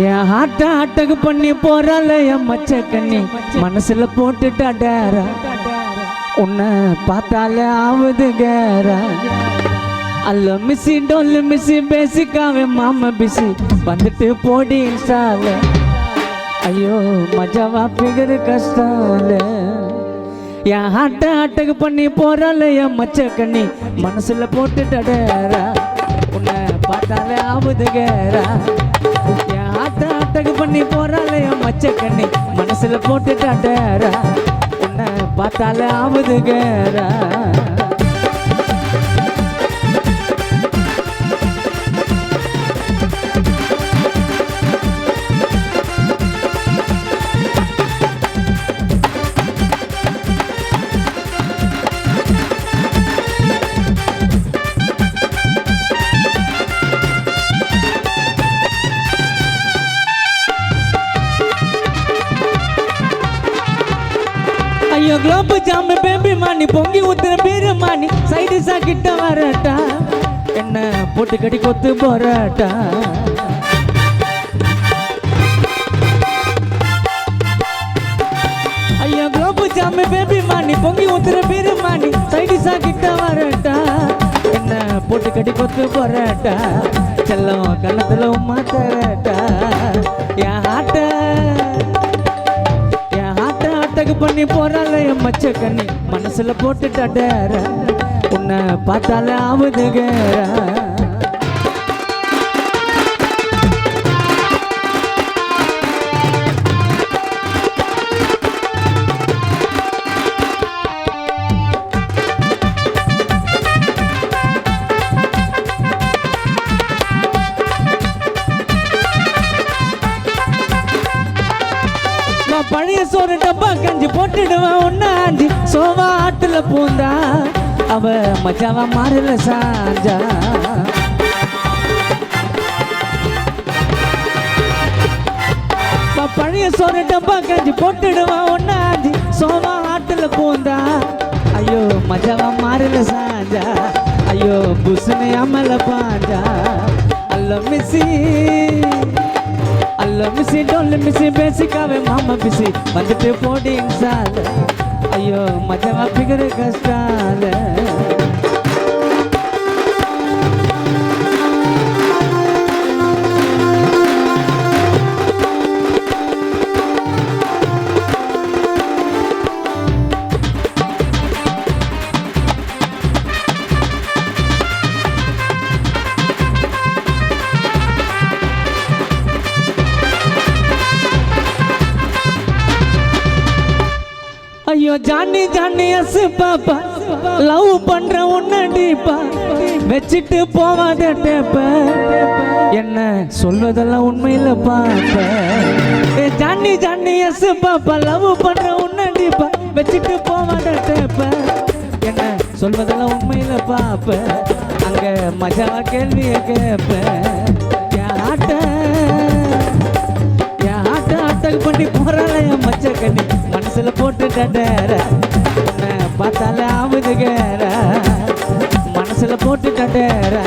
என் ஹார்ட்ட அட்டகு பண்ணி போறால என் மச்ச கண்ணி மனசுல போட்டுட்டா டேரா உன்னை பார்த்தாலே ஆவுது கேரா அல்ல மிஸ்ஸி டொல்லு மிஸ்ஸி பேசிக்காவே மாமா பிசி வந்துட்டு போடி இன்ஸ்டால ஐயோ மஜாவா பிகரு கஷ்டால என் ஹார்ட்ட அட்டகு பண்ணி போறால என் மச்ச கண்ணி மனசுல போட்டுட்டா டேரா உன்னை பார்த்தாலே ஆவுது கேரா அட்டகு பண்ணி போறால என் மச்ச கண்ணி மனசுல போட்டுட்டா டேரா உன்னை பார்த்தாலே ஆவுது கேரா ஐயோ குலோப் ஜாம் பேபி மானி பொங்கி ஊத்துற பீரு மானி சைடிஸா கிட்ட வரட்டா என்ன போட்டு கடி கொத்து போராட்டா ஐயோ குலோப் ஜாம் பேபி மானி பொங்கி ஊத்துற பீரு மானி சைடிஸா கிட்ட வரட்டா என்ன போட்டு கடி கொத்து போராட்டா செல்லம் கண்ணத்துல உமா தரட்டா என் ஆட்ட பண்ணி போறால என் மச்ச கண்ணி மனசுல போட்டுட்டா டேரா உன்னை பார்த்தாலே ஆவுது கேரா பழைய சோறு டப்பா கஞ்சி போட்டுடுவேன் ஒன்னாஞ்சி சோவா ஆட்டுல பூந்தா அவ மச்சாவா மாறல சாஞ்சா பழைய சோறு டப்பா கஞ்சி போட்டுடுவேன் ஒன்னாஞ்சி சோவா ஆட்டுல பூந்தா ஐயோ மச்சாவா மாறல சாஞ்சா ஐயோ புசுனை அமல பாஞ்சா அல்ல மிஸ்ஸி அல்ல மிஸ்ஸி டொல்லு மிஸ்ஸி பேசிக்காவே மாமா பிசி வந்துட்டு போடி இன்சால ஐயோ மஜாவா பிகரு கஷ்டால ஐயோ Johnny Johnny yes papa love பண்ற உன்ன டீப்பா வச்சிட்டு போவாத டேப்ப என்ன சொல்வதெல்லாம் உண்மையில பாப்ப Johnny Johnny yes papa love பண்ற உன்ன டீப்பா வச்சிட்டு போவாத டேப்ப என்ன சொல்வதெல்லாம் உண்மையில பாப்ப அங்க மஜாவா கேள்விய கேப்ப அட்டகு பண்ணி போறால என் மச்ச கண்ணி மனசுல போட்டுட்டா டேரா உன்னை பார்த்தாலே ஆவுது கேரா மனசுல போட்டுட்டா டேரா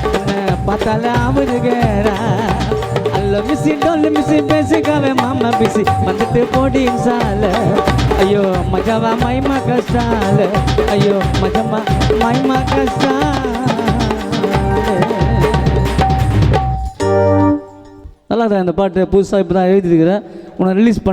உன்னை பார்த்தாலே ஆவுது கேரா அல்ல மிஸ்ஸி டொல்லு மிஸ்ஸி பேசிக்காவே மாமா பிசி வந்துட்டு போடி இன்சால ஐயோ மஜாவா மைமா கஷ்டால ஐயோ மஜமா மைமா கஷ்டால நல்லா தான் இந்த பாட்டு புதுசாக இப்போ தான் எழுதியிருக்கிறேன் உன்னை ரிலீஸ் பண்ண